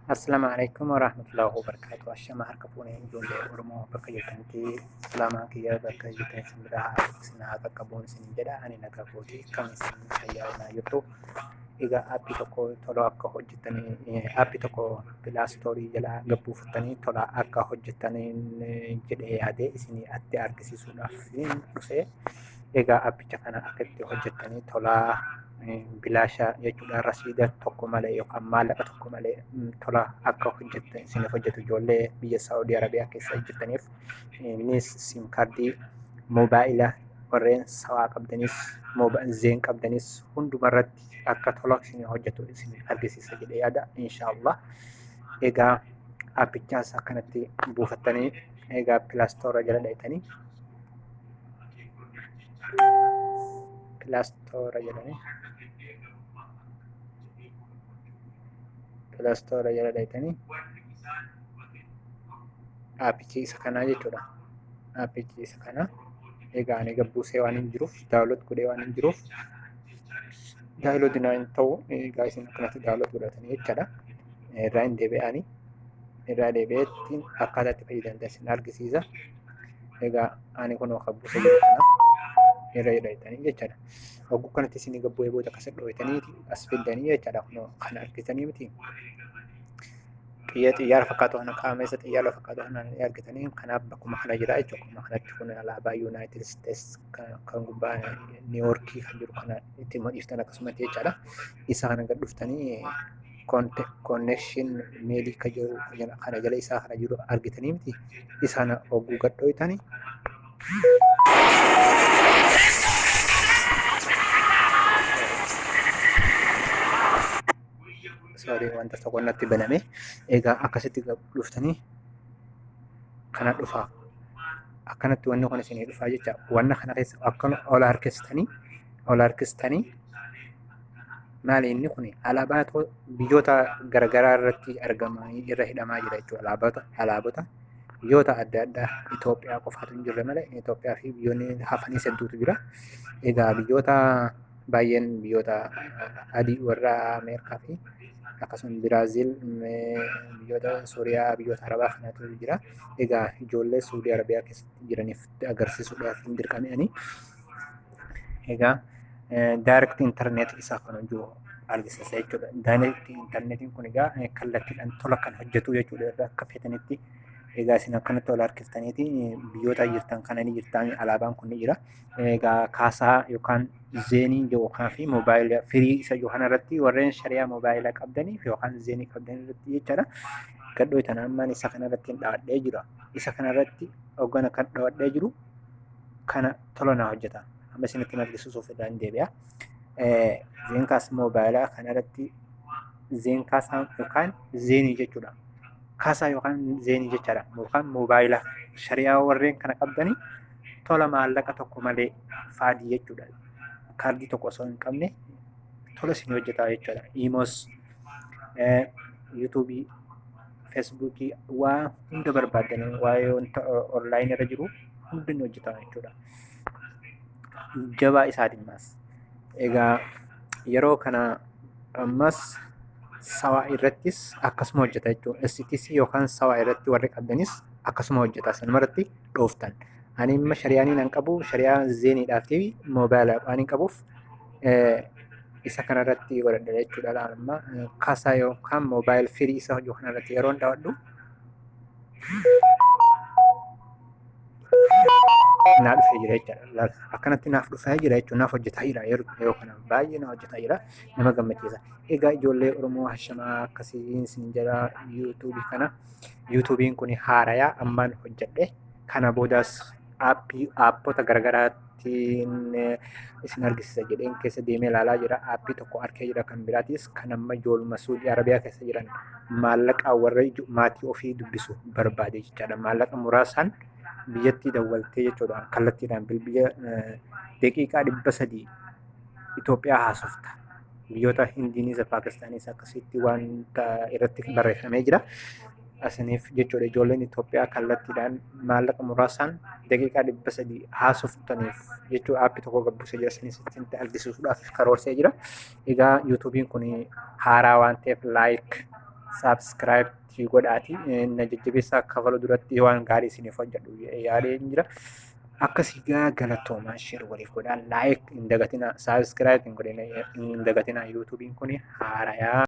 Assalamualaikum warahmatullahi wabarakatuh. Ashama harka fuunee ijoollee Oromoo bakka jirtanitti islaamaa kiyya bakka jirtan isin biraa isin haa qaqqabuun isin jedha. Ani nagaa kooti kan isin fayyaa jirtu. Egaa aappii tokko tola akka hojjettanii aappii tokko pilaastoorii jalaa gabbuufattanii tola akka hojjettanii jedhee yaadee isin atti argisiisuudhaaf dhufe. Egaa aappicha kana akka itti hojjettanii tolaa bilaashaa jechuudha rasiida tokko malee yookaan maallaqa tokko malee tola akka hojjettan isiniif hojjetu ijoollee biyya Saawudii Arabiyaa keessa jirtaniif innis sim kaardii moobaayila warreen sawaa qabdanis zeen qabdanis hundumarratti akka tola isinii hojjetu isin argisiisa jedhee yaada inshaallah. Egaa aappichaas akkanatti buufattanii egaa pilaastoora jala dhaytanii pilaastoora jedhanii pilaastoora jala dhaytanii aappichi isa kanaa jechuudha. Aappichi isa kana egaa ani gabbuusee waan hin jiruuf daawunlood godhee waan hin jiruuf daawunlood hin ta'u egaa isin akkanatti daawunlood godhatanii jechaadha. Irraa hin deebi'anii irraa deebi'eetti akkaataa itti fayyadamtan isin argisiisa. Egaa ani kunoo gabbuusee jiru kana irra hidhatanii jechaadha. Hogguu kanatti isin gabbu'ee booda akkas dhoowwatanii as fidanii jechaadha. Kunoo kana argitanii miti. Xiyyaara fakkaatu kana qaama isa xiyyaara fakkaatu kana argitanii kanaaf bakkuma kana jira jechuudha. Akkuma kanatti kun alaabaa Yuunaayitid Isteets kan gubbaa Niiwoorkii kan jiru kana itti mul'iftan akkasumatti jechaadha. Isa kana gad dhuftanii konnekshin meelii kan jiru kana jala isaa kana jiru argitanii miti. Isaan hogguu gad dhoowwatanii wanta tokko natti baname egaa akkasitti dhuftanii kana dhufaa akkanatti wanni kun isinii dhufaa jecha wanna kana keessa akkana ol harkistanii maali inni kun alaabaa biyyoota garaagaraa irratti argamanii irra hidhamaa jira jechuudha. Alaabota biyyoota adda addaa Itoophiyaa qofaatu hin jirre malee Itoophiyaa fi biyyoonni hafanii hedduutu jira. Egaa biyyoota baay'een biyyoota adii warra Ameerikaa fi akkasumas Biraaziil biyyoota Suuriyaa biyyoota Arabaa kanatu jira. Egaa ijoollee Saawudii Arabiyaa keessatti jiraniif agarsiisuudhaaf hin dirqamanii. Egaa direct internet isaa kan jiru argisiisa jechuudha. Direct internetiin kun egaa kallattiidhaan tola kan hojjetu jechuudha. Akka feetanitti egaa isin akkanatti ol harkiftaniiti biyyoota jirtan kana ni jirtan alaabaan kun ni jira. Egaa kaasaa yookaan zeenii yookaan fi moobaayila firii isa jiru kanarratti warreen shari'aa moobaayila qabdaniif yookaan zeenii qabdan irratti jechaadha. Gadhoo itti ammaan isa kanarratti dhawadhee jira. Isa kanarratti hoggana kan dhawadhee jiru kana tola na hojjeta. Amma isinitti argisiisuuf irraan deebi'a. Zeenkaas moobaayilaa kanarratti zeenkaasaa yookaan zeenii jechuudha. Kaasaa yookaan zeenii jechaadha. Yookaan moobaayila shari'aa warreen kana qabdanii tola maallaqa tokko malee faadii jechuudha. Kaardii tokko osoo hin qabne tola isin hojjetaa jechuudha. Iimoos, yuutuubii, feesbuukii waa hunda barbaadanii waa'ee wanta onlaayinii irra jiru hundi ni hojjetaa jechuudha. Jabaa isaatiin maas. Egaa yeroo kana ammas sawaa irrattis akkasuma hojjeta jechuudha. STC yookaan sawaa irratti warri qabdanis akkasuma hojjeta. Sanumarratti dhooftan. Ani imma shari'aanii nan qabu shari'aa zeeniidhaaf fi moobaayilaa waan hin qabuuf isa kanarratti godhadha jechuudha. Amma kaasaa yookaan moobaayil firii isa hojii kanarratti yeroo dhawadhu naaf dhufee jira jechuudha. Akkanatti naaf dhufee jira jechuudha. Naaf hojjetaa jira yeroo kana baay'ee na hojjetaa jira. Nama gammachiisa. Egaa ijoollee Oromoo hashamaa akkasiin isin jala yuutuubii kana yuutuubiin kun haarayaa ammaan hojjedhe kana boodas aappota garagaraattiin isin argisiisa jedheen keessa deemee ilaalaa jira. Aappii tokko arkee jira kan biraatis kan amma ijoollee Saawudii Arabiyaa keessa jiran maallaqa warra maatii ofii dubbisu barbaade jechaadha. Maallaqa muraasaan biyyattii dawwaltee jechuudha. Kallattiidhaan bilbila daqiiqaa 300 Itoophiyaa haasofta. Biyyoota Hindiinis Paakistaanis akkasitti wanta irratti barreeffamee jira. Asiniif jechuudha ijoolleen Itoophiyaa kallattiidhaan maallaqa muraasaan daqiiqaa 300 haasoftaniif jechuudha aappii tokko gabbisee jira isinitti argisiisuudhaaf karoorsee jira. Egaa yuutuubiin kun haaraa waan ta'eef laayik saabskiraayib godhaati. Na jajjabeessaa akka falu duratti waan gaarii isiniif hojjedhu yaadeen jira. Akkasii galatoomaa sheer waliif godhaa laayik hin dagatinaa saabskiraayib hin dagatinaa yuutuubiin kun haarayaa.